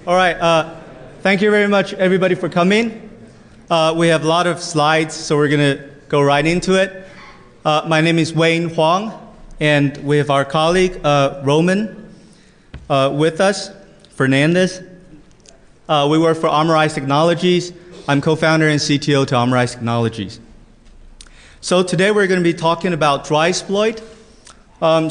All right. Thank you very much, everybody, for coming. We have a lot of slides, so we're going to go right into it. My name is Wayne Huang, and we have our colleague, Roman, with us, Fernandez. We work for Armorize Technologies. I'm co-founder and CTO to Armorize Technologies. So today we're going to be talking about Drivesploit,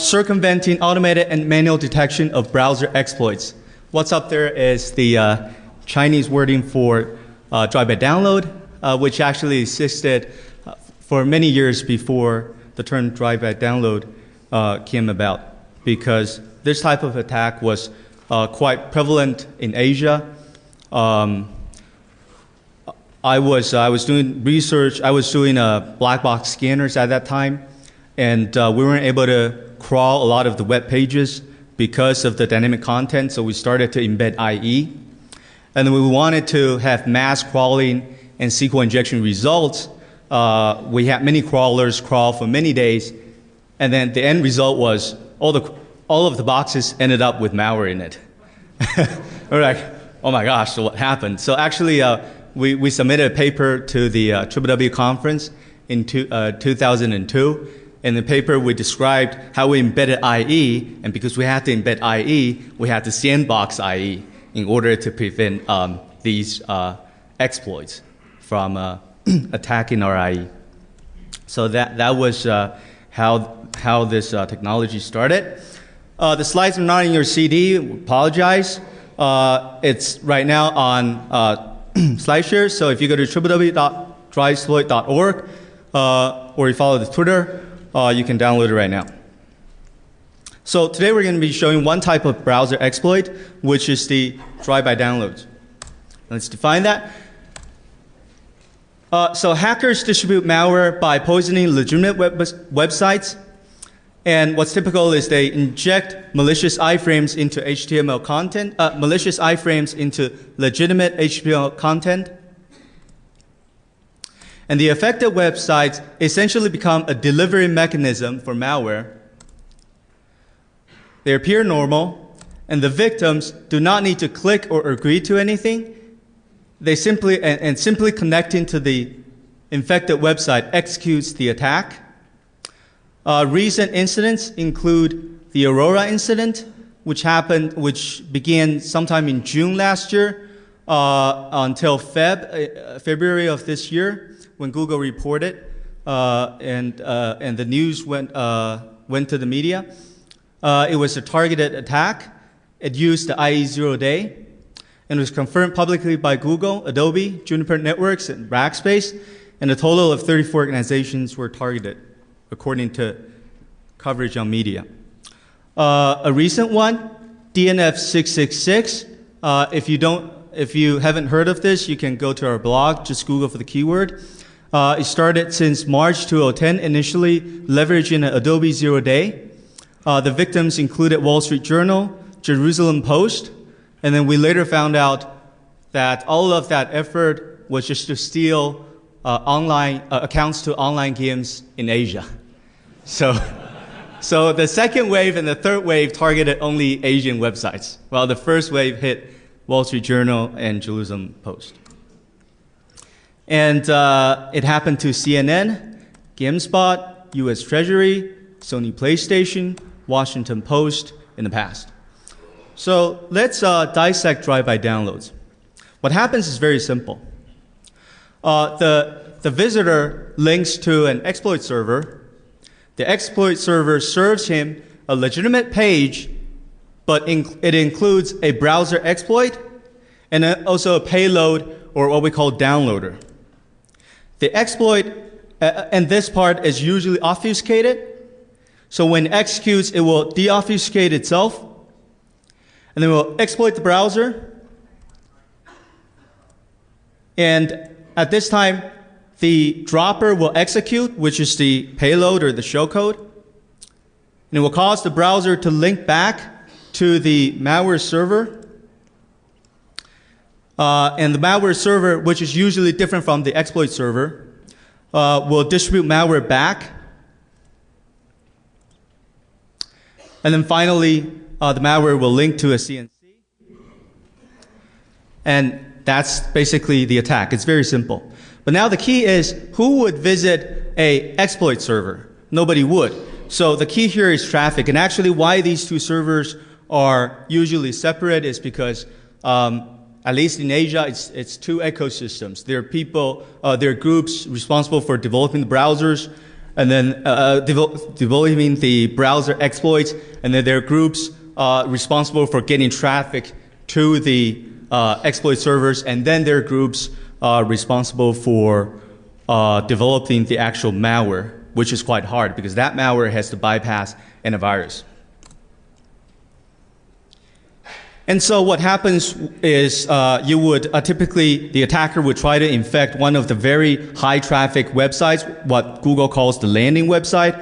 circumventing automated and manual detection of browser exploits. What's up there is the Chinese wording for drive-by download, which actually existed for many years before the term drive-by download came about, because this type of attack was quite prevalent in Asia. I was doing research. I was doing black box scanners at that time, and we weren't able to crawl a lot of the web pages because of the dynamic content, so we started to embed IE. And then we wanted to have mass crawling and SQL injection results. We had many crawlers crawl for many days, and then the end result was all of the boxes ended up with malware in it. We're like, oh my gosh, so what happened? So actually, we submitted a paper to the WWW conference in 2002. In the paper, we described how we embedded IE, and because we had to embed IE, we had to sandbox IE in order to prevent these exploits from attacking our IE. So that was how this technology started. The slides are not in your CD. Apologize. It's right now on SlideShare. So if you go to www.drivesploit.org or you follow the Twitter, you can download it right now. So today we're going to be showing one type of browser exploit, which is the drive-by downloads. Let's define that. So hackers distribute malware by poisoning legitimate websites. And what's typical is they inject malicious iframes into HTML content, malicious iframes into legitimate HTML content. And the affected websites essentially become a delivery mechanism for malware. They appear normal, and the victims do not need to click or agree to anything. They simply connecting to the infected website executes the attack. Recent incidents include the Aurora incident, which began sometime in June last year until February of this year, when Google reported and the news went to the media. It was a targeted attack. It used the IE 0-day, and was confirmed publicly by Google, Adobe, Juniper Networks, and Rackspace, and a total of 34 organizations were targeted, according to coverage on media. A recent one, DNF 666. If you haven't heard of this, you can go to our blog. Just Google for the keyword. It started since March 2010, initially leveraging an Adobe 0-day. The victims included Wall Street Journal, Jerusalem Post, and then we later found out that all of that effort was just to steal online accounts to online games in Asia. So the second wave and the third wave targeted only Asian websites, while the first wave hit Wall Street Journal and Jerusalem Post. And it happened to CNN, GameSpot, US Treasury, Sony PlayStation, Washington Post in the past. So let's dissect drive-by downloads. What happens is very simple. The visitor links to an exploit server. The exploit server serves him a legitimate page, but it includes a browser exploit and also a payload, or what we call downloader. The exploit, and this part is usually obfuscated. So when it executes, it will deobfuscate itself, and then we'll exploit the browser. And at this time, the dropper will execute, which is the payload or the shellcode. And it will cause the browser to link back to the malware server. And the malware server, which is usually different from the exploit server, will distribute malware back. And then finally, the malware will link to a CNC. And that's basically the attack. It's very simple. But now the key is, who would visit a exploit server? Nobody would. So the key here is traffic. And actually why these two servers are usually separate is because, at least in Asia, it's two ecosystems. There are people, there are groups responsible for developing the browsers, and then developing the browser exploits, and then there are groups responsible for getting traffic to the exploit servers, and then there are groups responsible for developing the actual malware, which is quite hard because that malware has to bypass antivirus. And so what happens is you would typically, the attacker would try to infect one of the very high traffic websites, what Google calls the landing website.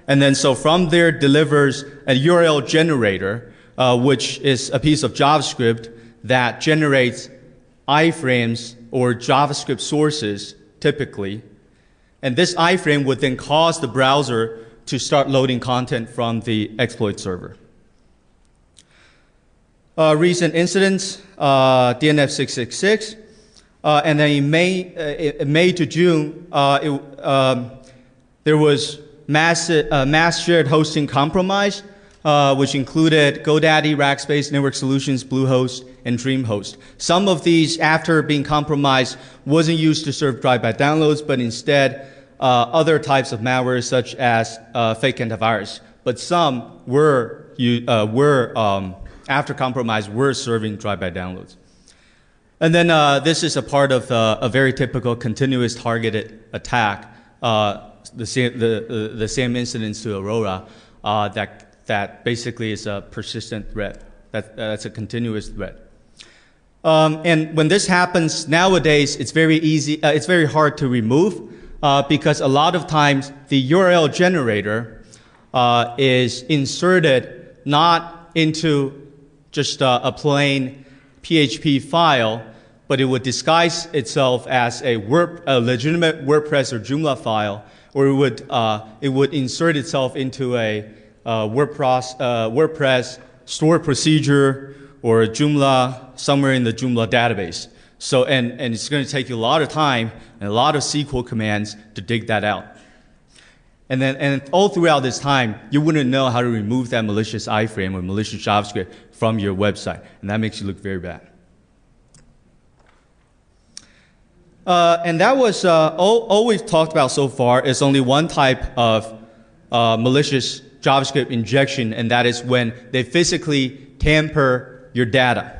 And then so from there delivers a URL generator, which is a piece of JavaScript that generates iframes or JavaScript sources typically. And this iframe would then cause the browser to start loading content from the exploit server. Recent incidents, DNF 666, and then in May to June, there was mass shared hosting compromise, which included GoDaddy, Rackspace, Network Solutions, Bluehost, and DreamHost. Some of these, after being compromised, wasn't used to serve drive-by downloads, but instead other types of malware, such as fake antivirus. But some were after compromise, were serving drive-by downloads. And then this is a part of a very typical continuous targeted attack, the same incidents to Aurora, that basically is a persistent threat. That's a continuous threat. And when this happens nowadays, it's very easy. It's very hard to remove because a lot of times the URL generator is inserted not into just a plain PHP file, but it would disguise itself as a legitimate WordPress or Joomla file, or it would insert itself into a WordPress store procedure or a Joomla somewhere in the Joomla database. So, and it's going to take you a lot of time and a lot of SQL commands to dig that out. And all throughout this time, you wouldn't know how to remove that malicious iframe or malicious JavaScript from your website, and that makes you look very bad. And that was all we've talked about so far is only one type of malicious JavaScript injection, and that is when they physically tamper your data.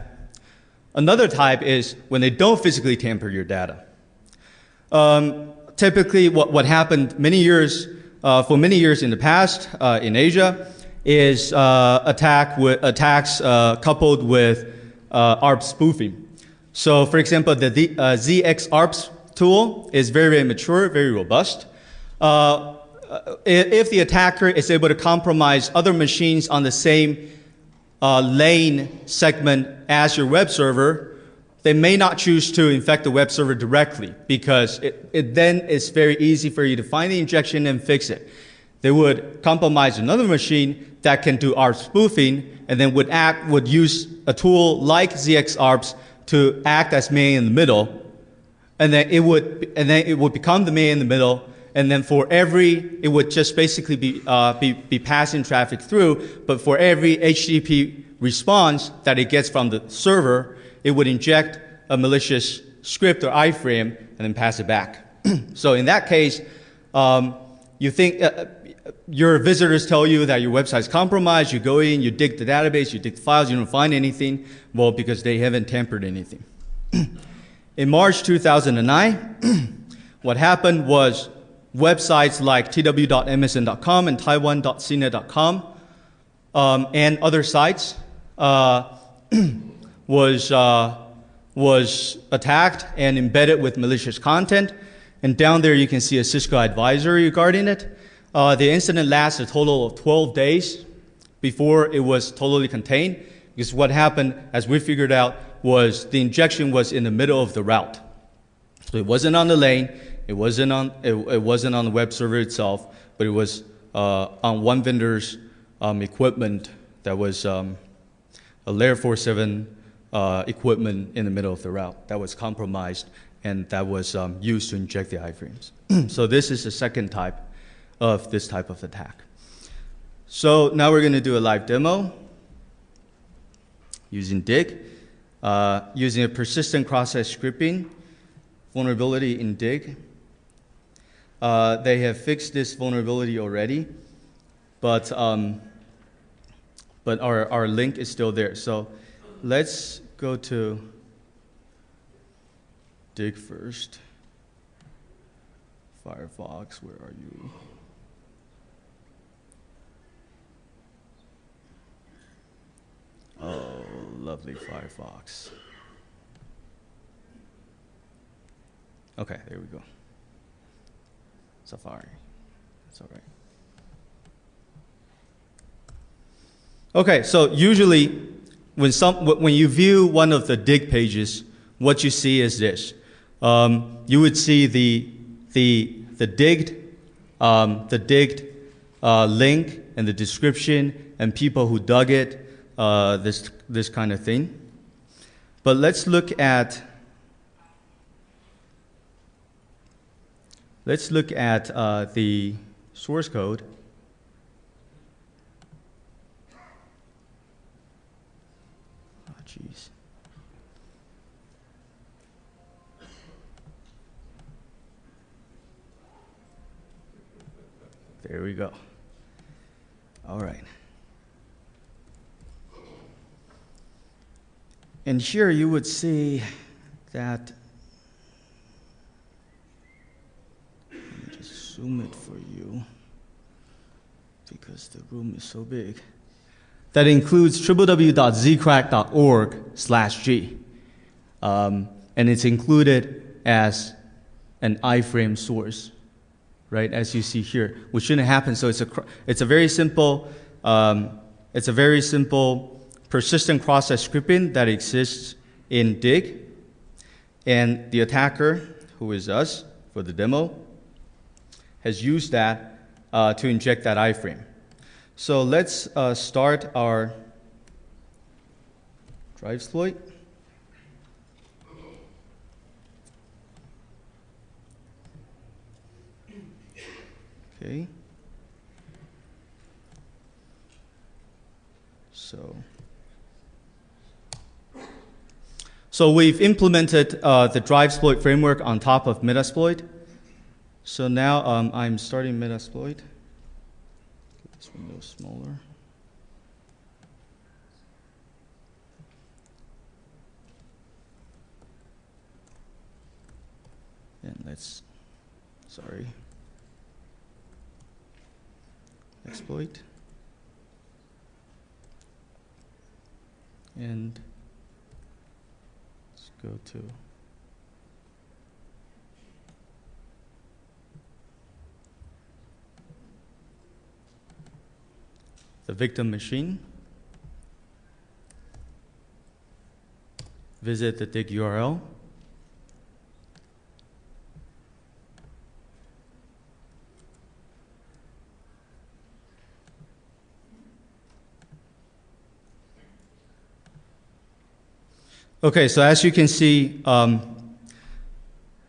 Another type is when they don't physically tamper your data. Typically, what happened for many years in the past in Asia is attacks coupled with ARP spoofing. So, for example, the ZX ARPS tool is very, very mature, very robust. If the attacker is able to compromise other machines on the same lane segment as your web server, they may not choose to infect the web server directly because it then is very easy for you to find the injection and fix it. They would compromise another machine that can do ARP spoofing and then would use a tool like ZX ARPS to act as man in the middle, and then it would become the man in the middle, and then it would just basically be passing traffic through, but for every HTTP response that it gets from the server, it would inject a malicious script or iframe and then pass it back. So in that case, you think your visitors tell you that your website is compromised. You go in, you dig the database, you dig the files, you don't find anything. Well, because they haven't tampered anything. In March 2009, what happened was websites like tw.msn.com and taiwan.cnet.com and other sites was attacked and embedded with malicious content. And down there you can see a Cisco advisory regarding it. The incident lasted a total of 12 days before it was totally contained, because what happened, as we figured out, was the injection was in the middle of the route. So it wasn't on the lane, it wasn't on the web server itself, but it was on one vendor's equipment that was a Layer 4.7 equipment in the middle of the route that was compromised and that was used to inject the iframes. So this is the second type of this type of attack. So now we're going to do a live demo using DIG, using a persistent cross-site scripting vulnerability in DIG. They have fixed this vulnerability already, but our link is still there. So let's go to DIG first. Firefox, where are you? Oh, lovely Firefox. Okay, there we go. Safari. That's all right. Okay, so usually when you view one of the DIG pages, what you see is this. You would see the digged link and the description and people who dug it, this kind of thing. But let's look at the source code. Oh, jeez. There we go. All right. And here you would see that, let me just zoom it for you because the room is so big. That includes www.zcrack.org/g. And it's included as an iframe source, right? As you see here, which shouldn't happen. So it's a very simple persistent cross-site scripting that exists in DIG, and the attacker, who is us for the demo, has used that to inject that iframe. So let's start our Drivesploit. Okay. So we've implemented the Drivesploit framework on top of Metasploit. So now I'm starting Metasploit. Get this window smaller. And exploit. And let's go to the victim machine. Visit the DIG URL. Okay, so as you can see,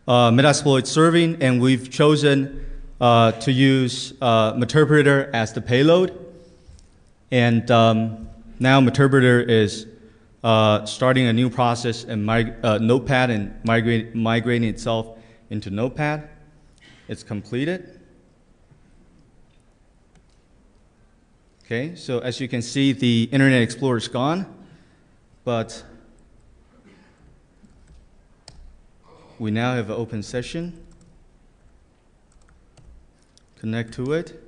Metasploit serving, and we've chosen to use Meterpreter as the payload. And now Meterpreter is starting a new process and Notepad and migrating itself into Notepad. It's completed. Okay, so as you can see, the Internet Explorer is gone, but we now have an open session. Connect to it.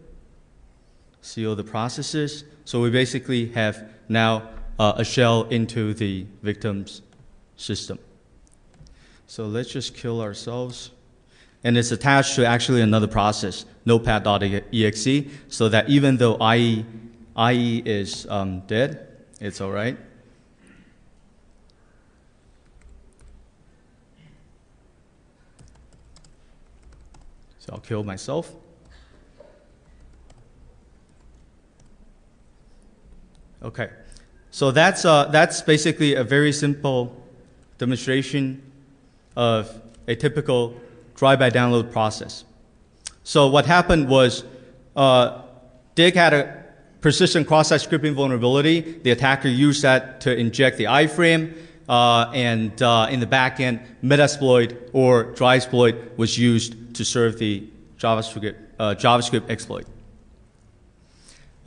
See all the processes. So we basically have now a shell into the victim's system. So let's just kill ourselves. And it's attached to actually another process, notepad.exe, so that even though IE is dead, it's all right. So I'll kill myself. Okay, So that's basically a very simple demonstration of a typical drive-by download process. So what happened was Dig had a persistent cross-site scripting vulnerability. The attacker used that to inject the iframe, and in the backend, Metasploit or Drivesploit was used to serve the JavaScript exploit.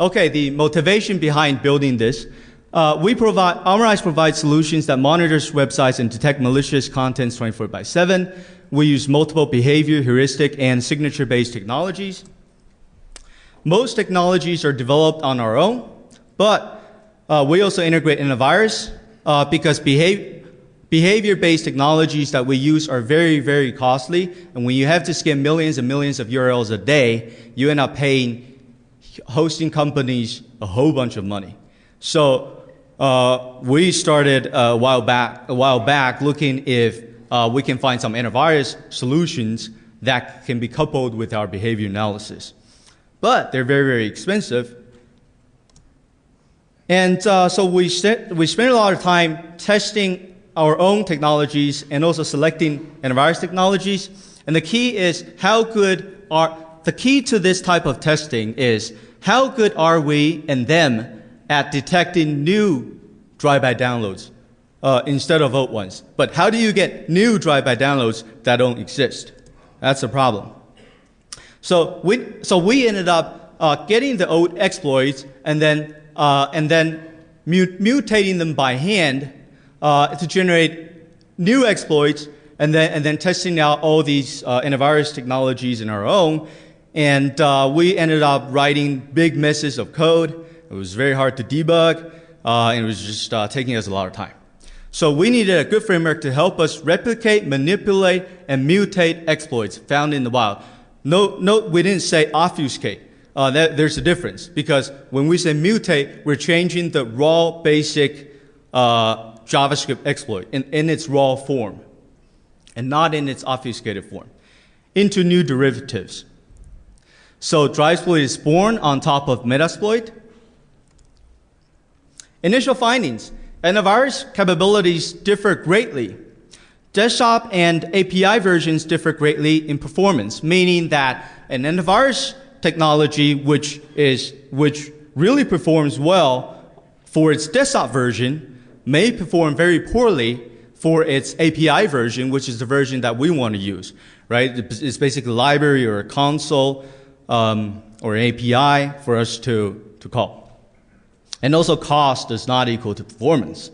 Okay, the motivation behind building this. Armorize provides solutions that monitors websites and detect malicious contents 24/7. We use multiple behavior, heuristic, and signature-based technologies. Most technologies are developed on our own, but we also integrate antivirus because behavior-based technologies that we use are very, very costly. And when you have to scan millions and millions of URLs a day, you end up paying hosting companies a whole bunch of money. So we started a while back looking if we can find some antivirus solutions that can be coupled with our behavior analysis. But they're very, very expensive. And so we spent a lot of time testing our own technologies and also selecting antivirus technologies. And the key to this type of testing is how good are we and them at detecting new drive-by downloads instead of old ones. But how do you get new drive-by downloads that don't exist? That's the problem. So we ended up getting the old exploits and then mutating them by hand to generate new exploits, and then testing out all these antivirus technologies in our own. And we ended up writing big messes of code. It was very hard to debug, and it was just taking us a lot of time. So we needed a good framework to help us replicate, manipulate, and mutate exploits found in the wild. Note we didn't say obfuscate. There's a difference, because when we say mutate, we're changing the raw basic JavaScript exploit in its raw form, and not in its obfuscated form, into new derivatives. So Drivesploit is born on top of Metasploit. Initial findings. Antivirus capabilities differ greatly. Desktop and API versions differ greatly in performance, meaning that an antivirus technology which really performs well for its desktop version may perform very poorly for its API version, which is the version that we want to use, right? It's basically a library or a console or an API for us to call. And also cost does not equal to performance.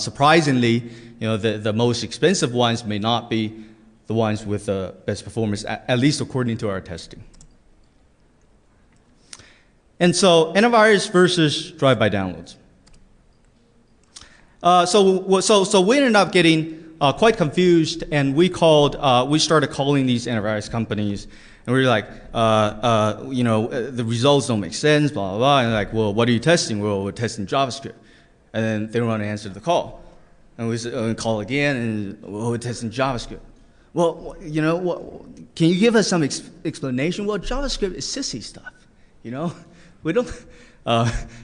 Surprisingly, the most expensive ones may not be the ones with the best performance, at least according to our testing. And so antivirus versus drive-by downloads. So we ended up getting quite confused, and we started calling these antivirus companies, and we were like, the results don't make sense, blah, blah, blah. And like, well, what are you testing? Well, we're testing JavaScript. And then they don't want to answer the call. And we call again, and we're testing JavaScript. Well, can you give us some explanation? Well, JavaScript is sissy stuff, We don't.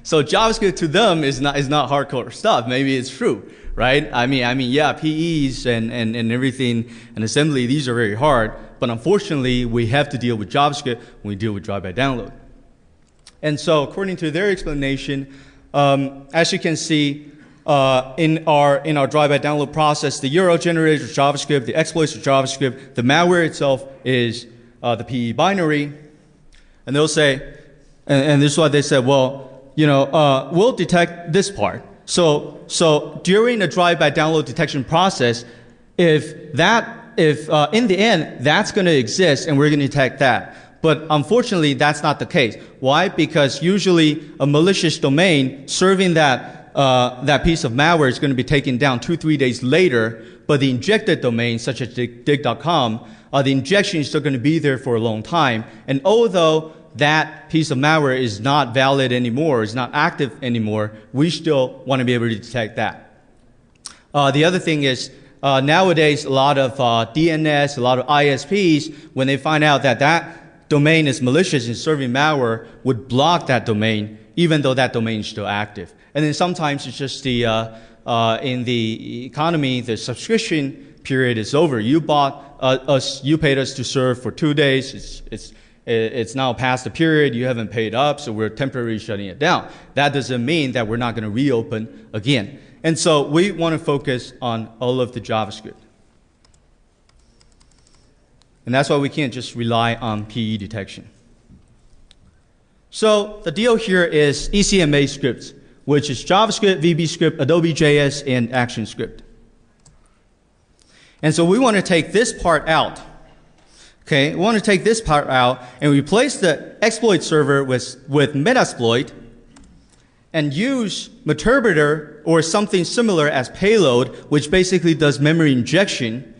So JavaScript to them is not hardcore stuff. Maybe it's true, right? I mean, yeah, PEs and everything and assembly, these are very hard. But unfortunately, we have to deal with JavaScript when we deal with drive-by download. And so, according to their explanation, as you can see in our drive-by download process, the URL generator is JavaScript, the exploits are JavaScript, the malware itself is the PE binary, and they'll say. And this is what they said, well, we'll detect this part. So during the drive-by download detection process, if in the end that's going to exist and we're going to detect that. But unfortunately, that's not the case. Why? Because usually a malicious domain serving that piece of malware is going to be taken down 2-3 days later, but the injected domain, such as dig.com, the injection is still going to be there for a long time. And although that piece of malware is not valid anymore, is not active anymore, we still want to be able to detect that. The other thing is, nowadays, a lot of DNS, a lot of ISPs, when they find out that domain is malicious and serving malware would block that domain, even though that domain is still active. And then sometimes it's just the, in the economy, the subscription period is over. You bought us, you paid us to serve for 2 days. It's now past the period. You haven't paid up, so we're temporarily shutting it down. That doesn't mean that we're not going to reopen again. And so we want to focus on all of the JavaScript. And that's why we can't just rely on PE detection. So the deal here is ECMA scripts, which is JavaScript, VB script, Adobe JS, and ActionScript. And so we want to take this part out. Okay, we want to take this part out and replace the exploit server with Metasploit and use Meterpreter or something similar as payload, which basically does memory injection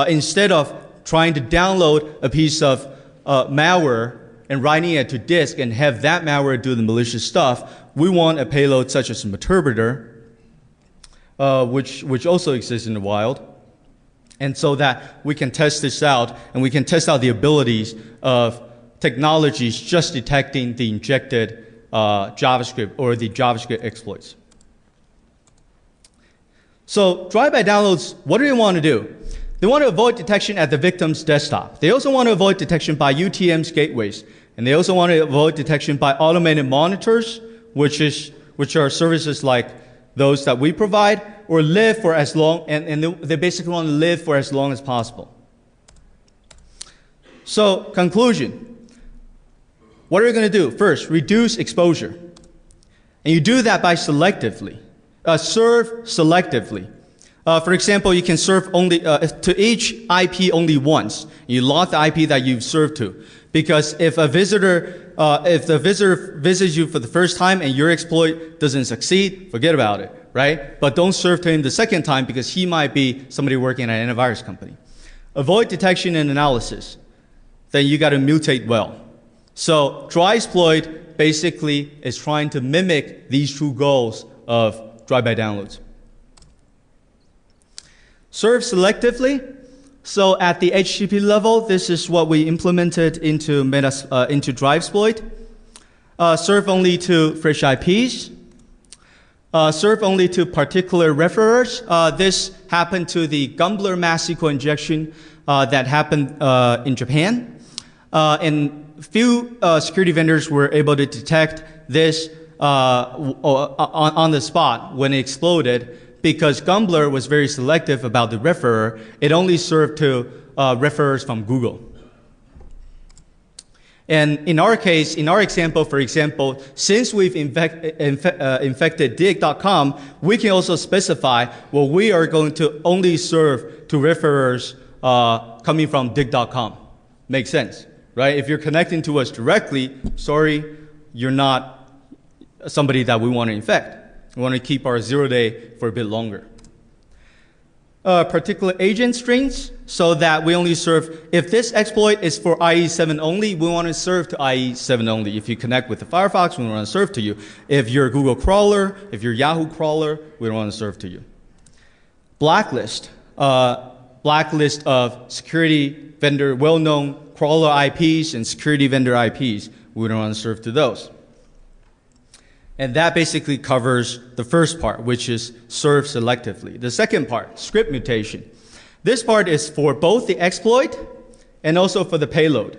instead of trying to download a piece of malware and writing it to disk and have that malware do the malicious stuff. We want a payload such as Meterpreter, which also exists in the wild. And so that we can test this out, and we can test out the abilities of technologies just detecting the injected JavaScript or the JavaScript exploits. So drive-by downloads, what do they want to do? They want to avoid detection at the victim's desktop. They also want to avoid detection by UTM's gateways. And they also want to avoid detection by automated monitors, which are services like those that we provide, or live for as long, and they basically want to live for as long as possible. So, conclusion. What are we going to do? First, reduce exposure. And you do that by selectively. Serve selectively. For example, you can serve only to each IP only once. You lock the IP that you've served to. Because if the visitor visits you for the first time and your exploit doesn't succeed, forget about it, right? But don't serve to him the second time because he might be somebody working at an antivirus company. Avoid detection and analysis. Then you got to mutate well. So Drivesploit basically is trying to mimic these two goals of drive-by downloads. Serve selectively. So at the HTTP level, this is what we implemented into Drivesploit. Serve only to fresh IPs. Serve only to particular referrers. This happened to the Gumbler mass SQL injection that happened in Japan. And few security vendors were able to detect this on the spot when it exploded, because Gumbler was very selective about the referrer. It only served to referrers from Google. And in our case, in our example, for example, since we've infected dig.com, we can also specify, well, we are going to only serve to referrers coming from dig.com. Makes sense, right? If you're connecting to us directly, sorry, you're not somebody that we want to infect. We want to keep our 0-day for a bit longer. Particular agent strings, so that we only serve, if this exploit is for IE7 only, we want to serve to IE7 only. If you connect with the Firefox, we want to serve to you. If you're a Google crawler, if you're a Yahoo crawler, we don't want to serve to you. Blacklist. Blacklist of security vendor, well-known crawler IPs and security vendor IPs. We don't want to serve to those. And that basically covers the first part, which is serve selectively. The second part, script mutation. This part is for both the exploit and also for the payload.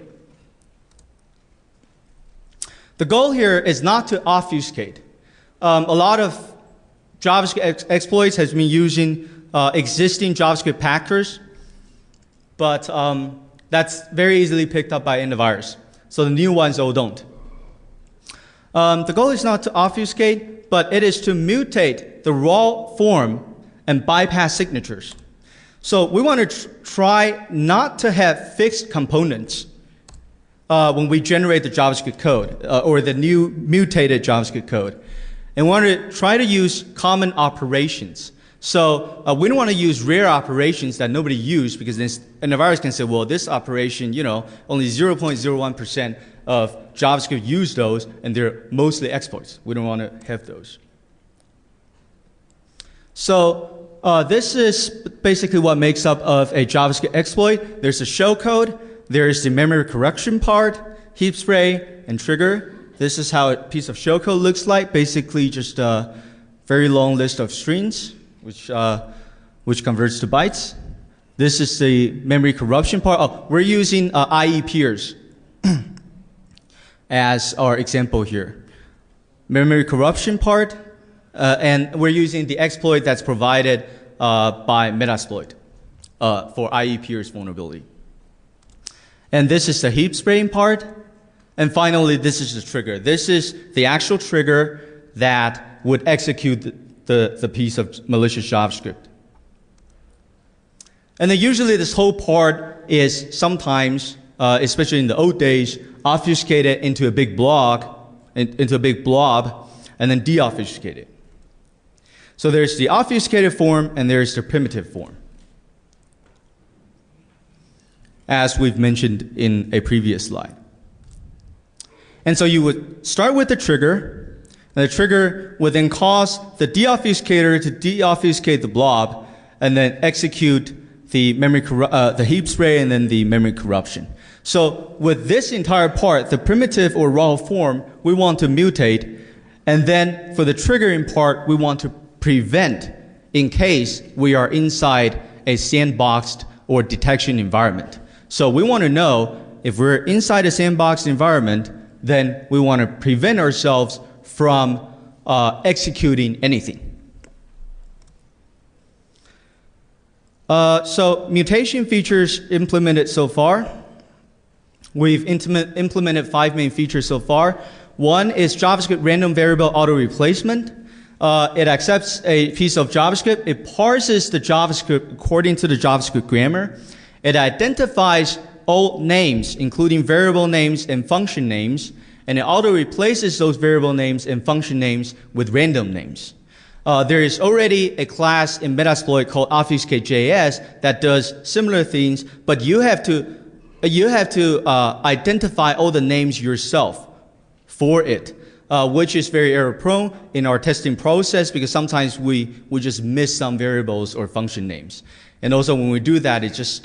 The goal here is not to obfuscate. A lot of JavaScript exploits has been using existing JavaScript packers, but that's very easily picked up by antivirus. So the new ones all don't. The goal is not to obfuscate, but it is to mutate the raw form and bypass signatures. So we want to try not to have fixed components when we generate the JavaScript code or the new mutated JavaScript code. And we want to try to use common operations. So we don't want to use rare operations that nobody used, because then antivirus can say, well, this operation, only 0.01% of JavaScript use those, and they're mostly exploits. We don't want to have those. So this is basically what makes up of a JavaScript exploit. There's a shellcode, there's the memory correction part, heap spray, and trigger. This is how a piece of shellcode looks like. Basically, just a very long list of strings, which converts to bytes. This is the memory corruption part. Oh, we're using IE peers as our example here. Memory corruption part, and we're using the exploit that's provided by Metasploit for IE peers vulnerability. And this is the heap spraying part. And finally, this is the trigger. This is the actual trigger that would execute the piece of malicious JavaScript. And then usually this whole part is sometimes, especially in the old days, obfuscated into a big blob, and then deobfuscated. So there's the obfuscated form and there's the primitive form, as we've mentioned in a previous slide. And so you would start with the trigger, and the trigger would then cause the deobfuscator to deobfuscate the blob, and then execute the the heap spray and then the memory corruption. So with this entire part, the primitive or raw form, we want to mutate, and then for the triggering part, we want to prevent in case we are inside a sandboxed or detection environment. So we want to know if we're inside a sandboxed environment, then we want to prevent ourselves from executing anything. So mutation features implemented so far. We've implemented 5 main features so far. One is JavaScript random variable auto replacement. It accepts a piece of JavaScript. It parses the JavaScript according to the JavaScript grammar. It identifies all names, including variable names and function names, and it auto replaces those variable names and function names with random names. There is already a class in Metasploit called obfuscate.js that does similar things, but you have to identify all the names yourself for it, which is very error prone in our testing process because sometimes we just miss some variables or function names. And also when we do that, it just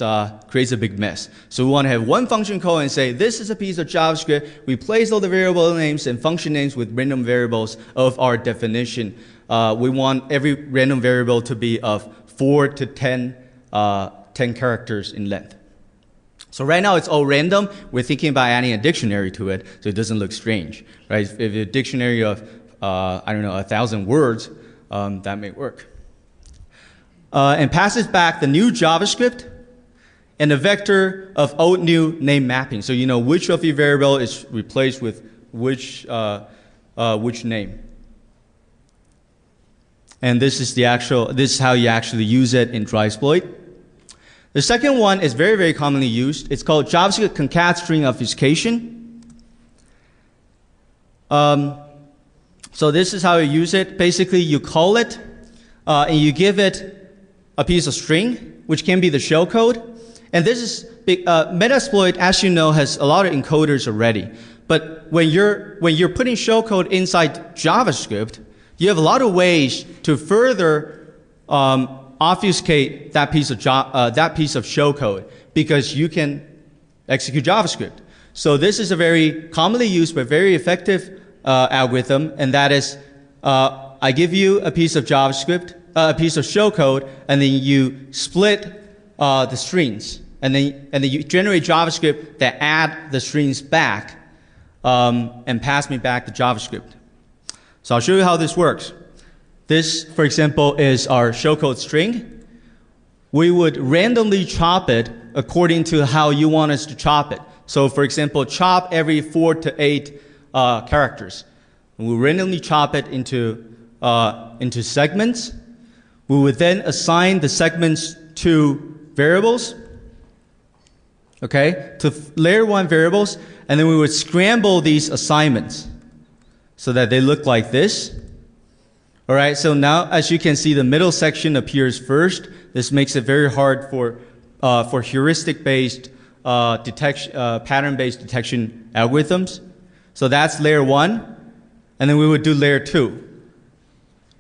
creates a big mess. So we want to have one function call and say, this is a piece of JavaScript. Replace all the variable names and function names with random variables of our definition. We want every random variable to be of 4 to 10 characters in length. So right now it's all random. We're thinking about adding a dictionary to it so it doesn't look strange, right? If a dictionary of, 1,000 words, that may work. And passes back the new JavaScript and a vector of old new name mapping. So you know which of your variable is replaced with which name. And this is how you actually use it in Drivesploit. The second one is very, very commonly used. It's called JavaScript concat string obfuscation. So this is how you use it. Basically, you call it, and you give it a piece of string, which can be the shellcode. And this is Metasploit, as you know, has a lot of encoders already. But when you're putting shellcode inside JavaScript, you have a lot of ways to further obfuscate that piece of shellcode because you can execute JavaScript. So this is a very commonly used but very effective algorithm, and that is I give you a piece of JavaScript, a piece of shellcode, and then you split the strings, and then you generate JavaScript that add the strings back and pass me back the JavaScript. So I'll show you how this works. This, for example, is our shellcode string. We would randomly chop it according to how you want us to chop it. So, for example, chop every 4 to 8 characters. We randomly chop it into segments. We would then assign the segments to variables, okay, to layer 1 variables, and then we would scramble these assignments so that they look like this. All right, so now as you can see, the middle section appears first. This makes it very hard for heuristic-based pattern-based detection algorithms. So that's layer 1, and then we would do layer 2,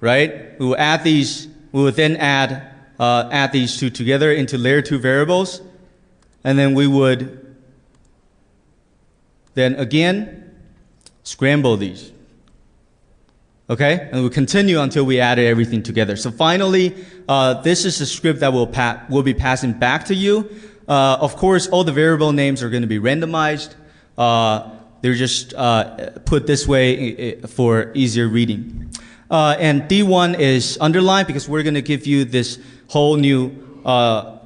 right? We will add these. We would then add these two together into layer 2 variables, and then we would Then again, scramble these. Okay, and we'll continue until we added everything together. So finally, this is the script that will be passing back to you. Of course, all the variable names are going to be randomized. They're just put this way for easier reading. And D1 is underlined because we're going to give you this whole new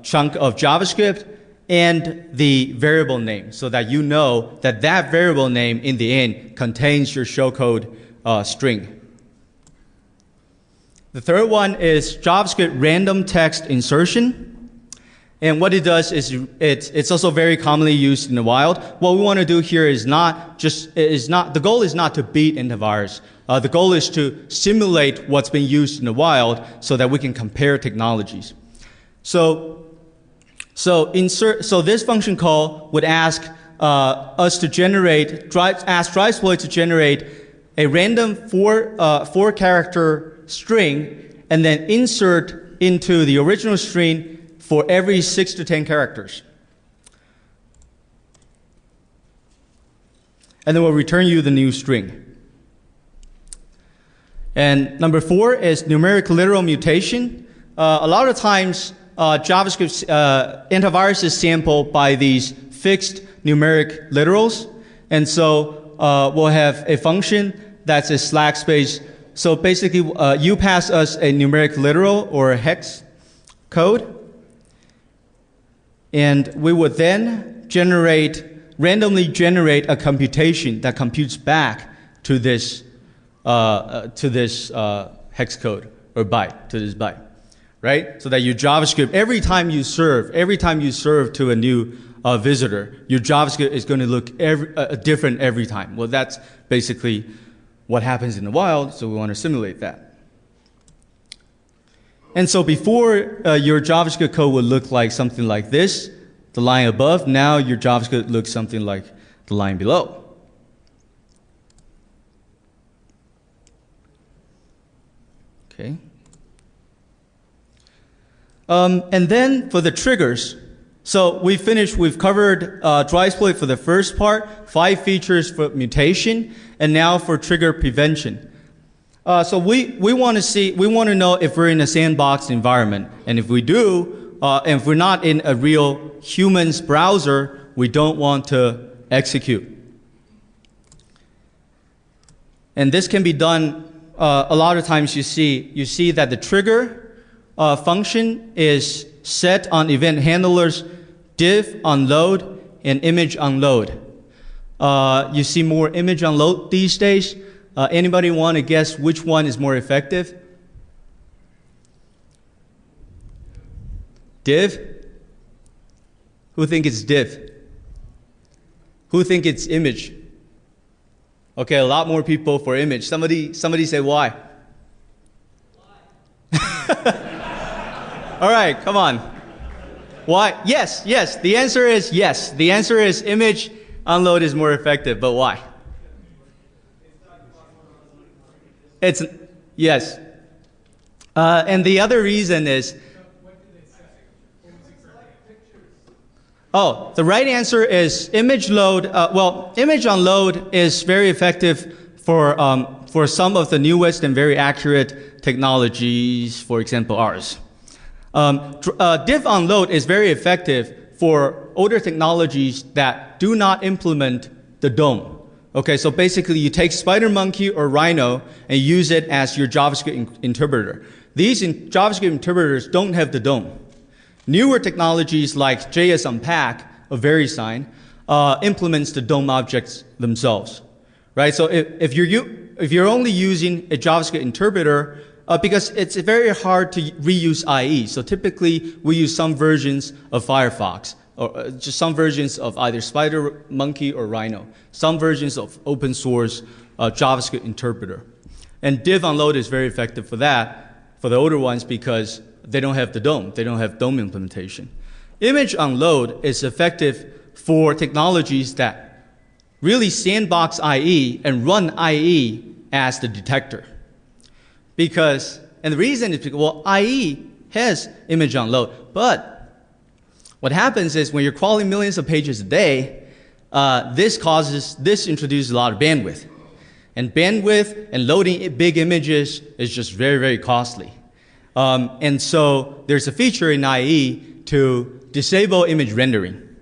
chunk of JavaScript and the variable name so that you know that that variable name in the end contains your shellcode string. The third one is JavaScript random text insertion. And what it does is it's also very commonly used in the wild. What we want to do here is the goal is not to beat antivirus. The goal is to simulate what's been used in the wild so that we can compare technologies. So this function call would ask us to ask Drivesploit to generate a random four character string and then insert into the original string for every 6 to 10 characters. And then we'll return you the new string. And number 4 is numeric literal mutation. A lot of times, JavaScript antivirus is sampled by these fixed numeric literals. And so we'll have a function that's a slash space. So basically, you pass us a numeric literal or a hex code. And we would then randomly generate a computation that computes back to this hex code or byte, to this byte, right? So that your JavaScript, every time you serve to a new visitor, your JavaScript is going to look different every time. Well, that's basically what happens in the wild, so we want to simulate that. And so before, your JavaScript code would look like something like this, the line above. Now your JavaScript looks something like the line below. Okay. And then for the triggers, so we've covered Drivesploit for the first part, 5 features for mutation, and now for trigger prevention. So we want to know if we're in a sandbox environment, and if we do, and if we're not in a real human's browser, we don't want to execute. And this can be done a lot of times. You see that the trigger function is set on event handlers div unload and image unload. You see more image unload these days. Anybody want to guess which one is more effective? Div? Who think it's div? Who think it's image? Okay, a lot more people for image. Somebody say why? All right, come on. Why? Yes. The answer is yes. The answer is image unload is more effective, but why? It's yes. And the other reason is, the right answer is image load. Image unload is very effective for some of the newest and very accurate technologies, for example, ours. Div unload is very effective for older technologies that do not implement the DOM. Okay, so basically you take SpiderMonkey or Rhino and use it as your JavaScript interpreter. These JavaScript interpreters don't have the DOM. Newer technologies like JS Unpack or VeriSign implements the DOM objects themselves, right? So if you're only using a JavaScript interpreter, because it's very hard to reuse IE, so typically we use some versions of Firefox, or just some versions of either SpiderMonkey or Rhino, some versions of open source JavaScript interpreter. And div unload is very effective for that, for the older ones, because they don't have the DOM. They don't have DOM implementation. Image unload is effective for technologies that really sandbox IE and run IE as the detector. And the reason is because, IE has image unload, but what happens is when you're crawling millions of pages a day, this introduces a lot of bandwidth. And bandwidth and loading big images is just very, very costly. And so there's a feature in IE to disable image rendering,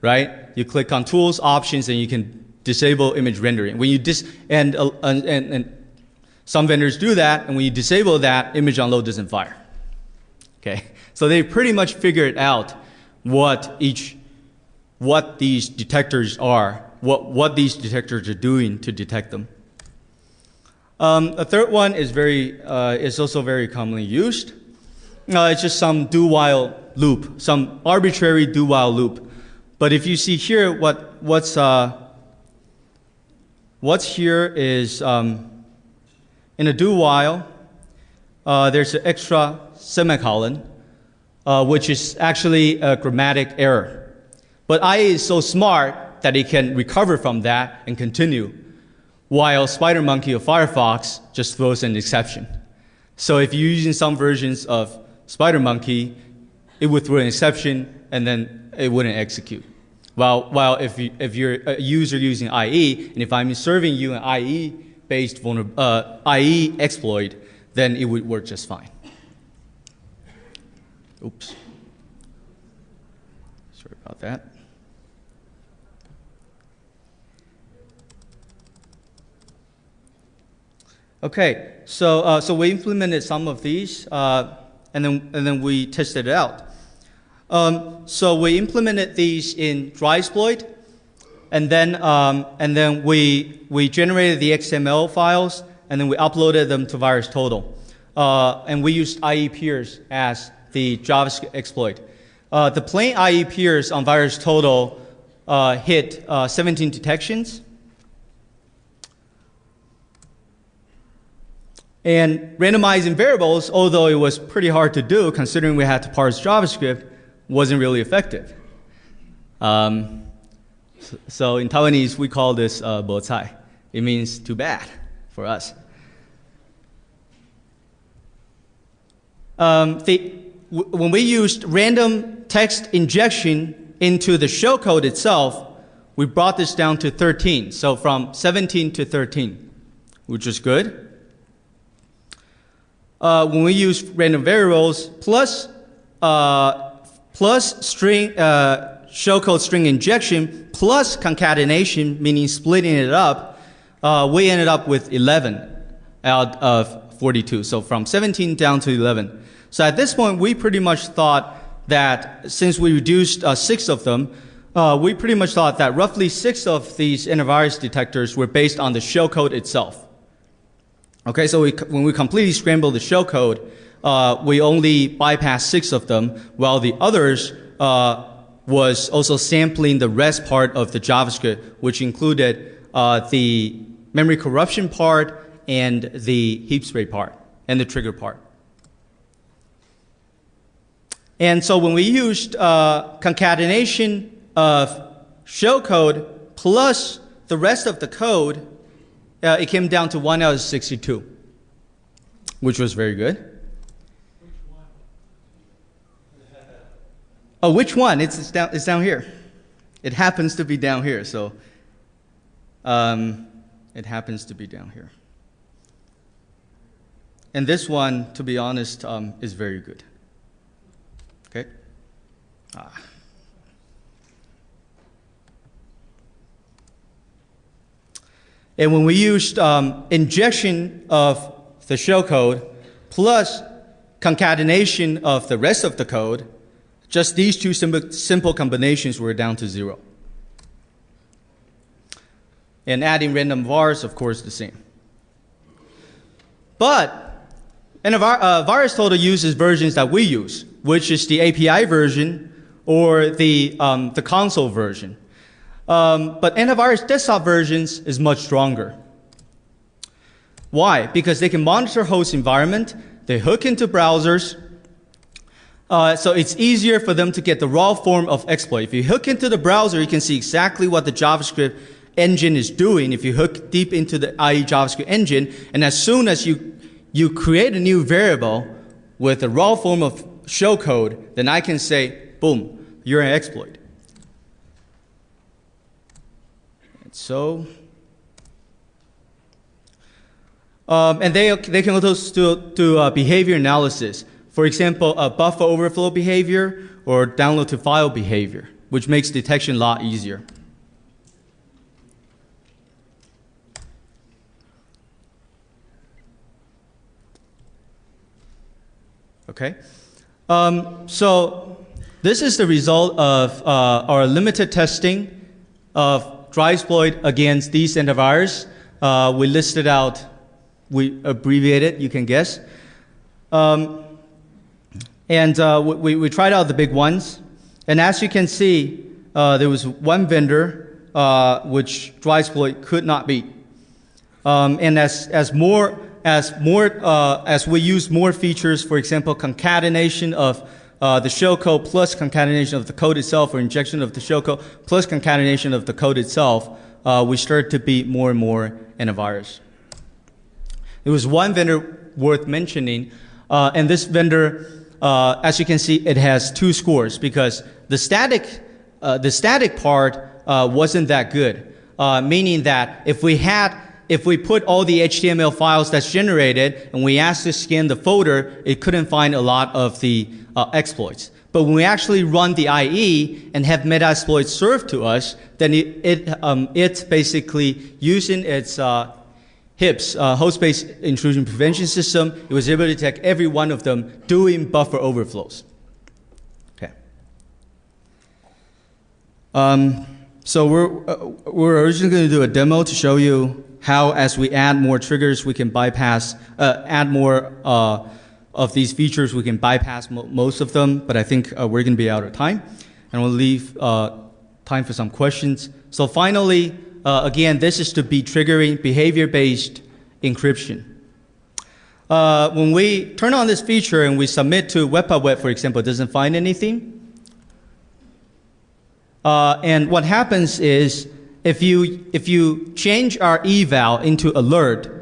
right? You click on Tools, Options, and you can disable image rendering. When you and some vendors do that, and when you disable that, image on load doesn't fire. Okay, so they pretty much figured out what these detectors are, what these detectors are doing to detect them. A third one is also very commonly used. It's just some do-while loop, some arbitrary do-while loop. But if you see here, what's here is in a do-while, there's an extra semicolon, which is actually a grammatic error. But IE is so smart that it can recover from that and continue, while SpiderMonkey or Firefox just throws an exception. So if you're using some versions of SpiderMonkey, it would throw an exception and then it wouldn't execute. While if you're a user using IE, and if I'm serving you an IE-based IE exploit, then it would work just fine. Oops. Sorry about that. Okay, so we implemented some of these, and then we tested it out. So we implemented these in Drivesploit, and then we generated the XML files, and then we uploaded them to VirusTotal, and we used IE peers as the JavaScript exploit. The plain IE peers on VirusTotal hit 17 detections. And randomizing variables, although it was pretty hard to do, considering we had to parse JavaScript, wasn't really effective. So in Taiwanese, we call this bo cai. It means too bad for us. When we used random text injection into the shellcode itself, we brought this down to 13. So from 17 to 13, which is good. When we use random variables plus string shellcode string injection plus concatenation, meaning splitting it up, we ended up with 11 out of 42. So from 17 down to 11. So at this point, we pretty much thought that since we reduced 6 of them, we pretty much thought that roughly 6 of these antivirus detectors were based on the shellcode itself. Okay, so when we completely scrambled the shellcode, we only bypassed 6 of them, while the others was also sampling the rest part of the JavaScript, which included the memory corruption part and the heap spray part and the trigger part. And so when we used concatenation of shellcode plus the rest of the code, it came down to 1 out of 62, which was very good. Oh, which one? It's down here. It happens to be down here. So it happens to be down here. And this one, to be honest, is very good. Okay. And when we used injection of the shellcode plus concatenation of the rest of the code, just these two simple combinations were down to 0. And adding random vars, of course, the same. But VirusTotal uses versions that we use, which is the API version or the console version. But antivirus desktop versions is much stronger. Why? Because they can monitor host environment, they hook into browsers, so it's easier for them to get the raw form of exploit. If you hook into the browser, you can see exactly what the JavaScript engine is doing if you hook deep into the IE JavaScript engine, and as soon as you create a new variable with the raw form of shellcode, then I can say, boom, you're an exploit. so. And they can also do behavior analysis. For example, buffer overflow behavior or download to file behavior, which makes detection a lot easier. Okay. So this is the result of our limited testing of Drivesploit against these antivirus. We listed out, we abbreviated, you can guess. And we tried out the big ones. And as you can see, there was one vendor which Drivesploit could not beat. And as we use more features, for example, concatenation of the shellcode plus concatenation of the code itself, or injection of the shellcode plus concatenation of the code itself, we start to beat more and more antivirus. There was one vendor worth mentioning, and this vendor, as you can see, it has 2 scores because the static part wasn't that good, meaning that if we put all the HTML files that's generated and we asked to scan the folder, it couldn't find a lot of the exploits. But when we actually run the IE and have Metasploit served to us, then it basically using its HIPS, host-based intrusion prevention system, it was able to detect every one of them doing buffer overflows. Okay. So we're originally going to do a demo to show you how, as we add more triggers, we can bypass, add more of these features, we can bypass most of them, but I think we're going to be out of time. And we'll leave time for some questions. So finally, again, this is to be triggering behavior-based encryption. When we turn on this feature and we submit to Web, for example, it doesn't find anything. And what happens is, if you change our eval into alert,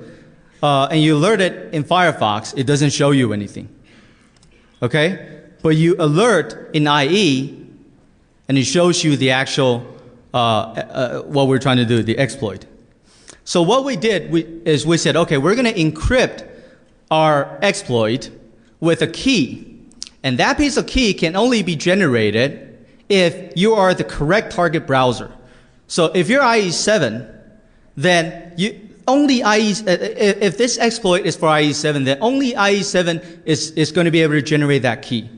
and you alert it in Firefox, it doesn't show you anything. Okay? But you alert in IE, and it shows you the actual, what we're trying to do, the exploit. So what we did is we said, okay, we're going to encrypt our exploit with a key. And that piece of key can only be generated if you are the correct target browser. So if you're IE7, then if this exploit is for IE7, then only IE7 is going to be able to generate that key.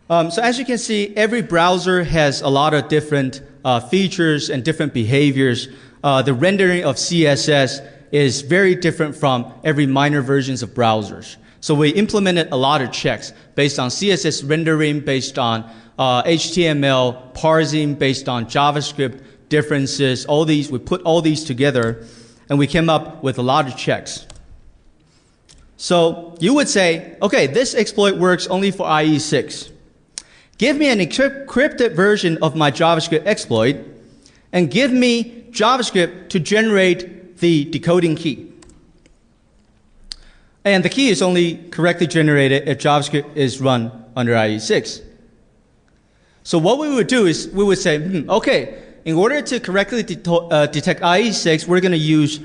So as you can see, every browser has a lot of different features and different behaviors. The rendering of CSS is very different from every minor versions of browsers. So we implemented a lot of checks based on CSS rendering, based on HTML parsing, based on JavaScript differences, all these, we put all these together and we came up with a lot of checks. So you would say, okay, this exploit works only for IE6. Give me an encrypted version of my JavaScript exploit and give me JavaScript to generate the decoding key. And the key is only correctly generated if JavaScript is run under IE6. So what we would do is we would say, okay, in order to correctly detect IE6, we're going to use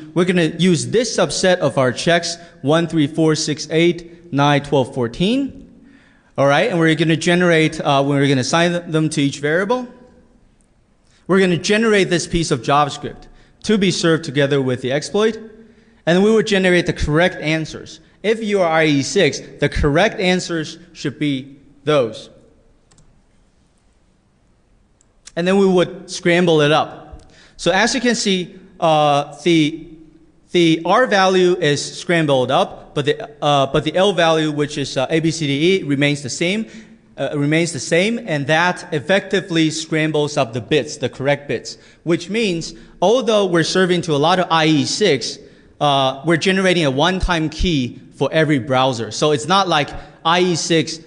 this subset of our checks: 1, 3, 4, 6, 8, 9, 12, 14. All right, and we're going to generate. We're going to assign them to each variable. We're going to generate this piece of JavaScript to be served together with the exploit, and then we would generate the correct answers. If you are IE6, the correct answers should be those. And then we would scramble it up. So as you can see, the R value is scrambled up, but the L value, which is ABCDE, remains the same. And that effectively scrambles up the bits, the correct bits. Which means, although we're serving to a lot of IE6, we're generating a one-time key for every browser. So it's not like IE6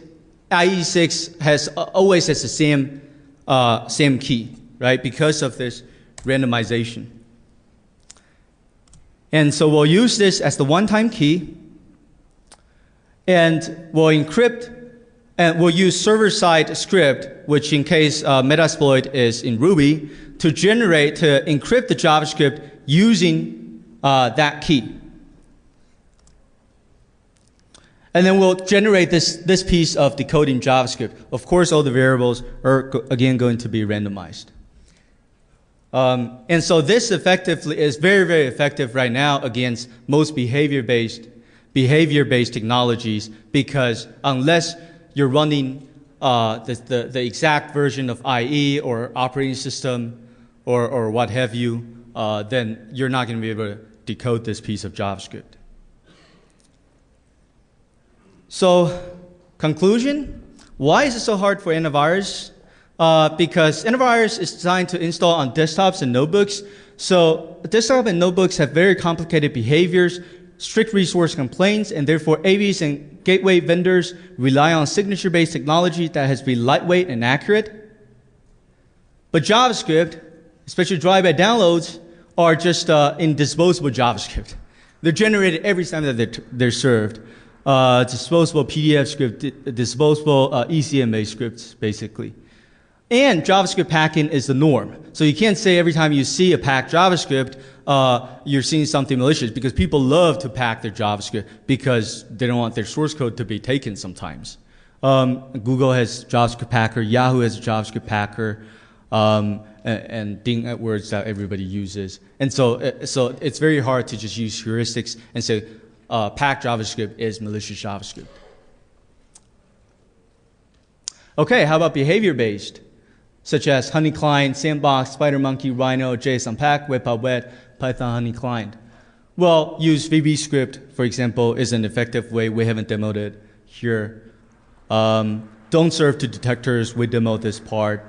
always has the same key, right? Because of this randomization. And so we'll use this as the one-time key, and we'll encrypt And we'll use server-side script, which in case Metasploit is in Ruby, to encrypt the JavaScript using that key. And then we'll generate this piece of decoding JavaScript. Of course, all the variables are, again, going to be randomized. And so this effectively is very, very effective right now against most behavior-based technologies, because unless you're running the exact version of IE or operating system or what have you, then you're not going to be able to decode this piece of JavaScript. So, conclusion, why is it so hard for antivirus? Because antivirus is designed to install on desktops and notebooks. So desktop and notebooks have very complicated behaviors, strict resource complaints, and therefore AVs and gateway vendors rely on signature-based technology that has to be lightweight and accurate. But JavaScript, especially drive-by downloads, are just indisposable JavaScript. They're generated every time that they're served. Disposable PDF script, disposable ECMA scripts, basically. And JavaScript packing is the norm. So you can't say every time you see a packed JavaScript, you're seeing something malicious, because people love to pack their JavaScript because they don't want their source code to be taken sometimes. Google has JavaScript packer, Yahoo has a JavaScript packer, and Bing AdWords that everybody uses. And so it's very hard to just use heuristics and say packed JavaScript is malicious JavaScript. Okay, how about behavior-based? Such as Honey Client, Sandbox, SpiderMonkey, Rhino, JSONPack, WebPubWeb, Python Honey Client. Well, use VBScript, for example, is an effective way. We haven't demoed it here. Don't serve to detectors. We demoed this part.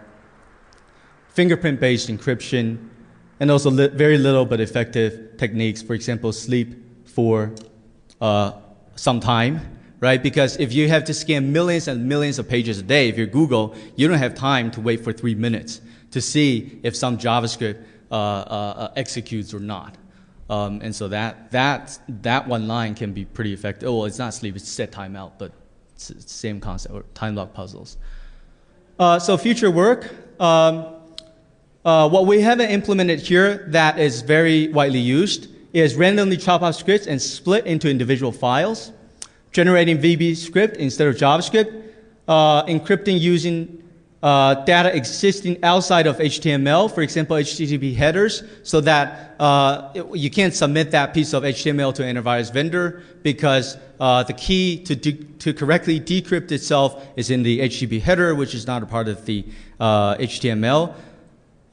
Fingerprint-based encryption, and also very little but effective techniques. For example, sleep for some time. Right? Because if you have to scan millions and millions of pages a day, if you're Google, you don't have time to wait for 3 minutes to see if some JavaScript executes or not. And so that one line can be pretty effective. Oh, well, it's not sleep, it's set timeout, but it's the same concept, or time lock puzzles. So future work. What we haven't implemented here that is very widely used is randomly chop up scripts and split into individual files. Generating VB script instead of JavaScript, encrypting using data existing outside of HTML, for example, HTTP headers, so that you can't submit that piece of HTML to an antivirus vendor, because the key to correctly decrypt itself is in the HTTP header, which is not a part of the HTML.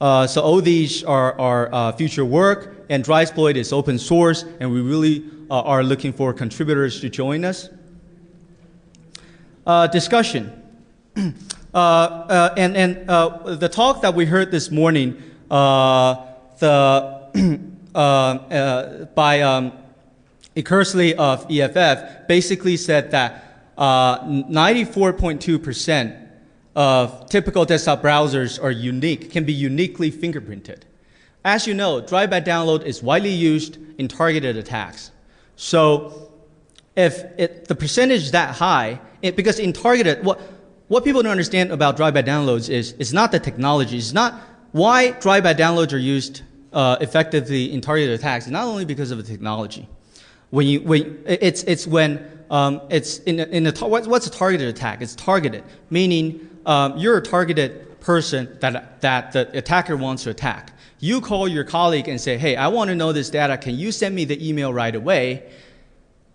So all these are future work, and Drivesploit is open source, and we really are looking for contributors to join us. Discussion. The talk that we heard this morning by Eckersley of EFF basically said that 94.2% of typical desktop browsers are unique, can be uniquely fingerprinted. As you know, drive-by download is widely used in targeted attacks. So if the percentage is that high, because in targeted, what people don't understand about drive-by downloads is it's not the technology. It's not why drive-by downloads are used effectively in targeted attacks. It's not only because of the technology. What's a targeted attack? It's targeted, meaning you're a targeted person that the attacker wants to attack. You call your colleague and say, hey, I want to know this data. Can you send me the email right away?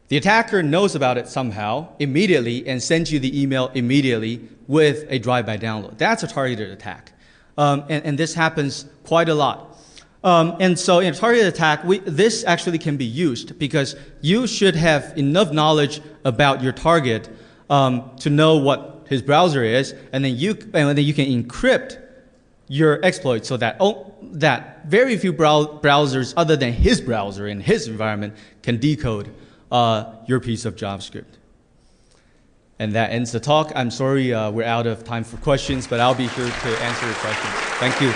The attacker knows about it somehow immediately and sends you the email immediately with a drive-by download. That's a targeted attack. And this happens quite a lot. And so in a targeted attack, this actually can be used because you should have enough knowledge about your target to know what his browser is, and then you can encrypt your exploit so that that very few browsers other than his browser in his environment can decode your piece of JavaScript. And that ends the talk. I'm sorry we're out of time for questions, but I'll be here to answer your questions. Thank you.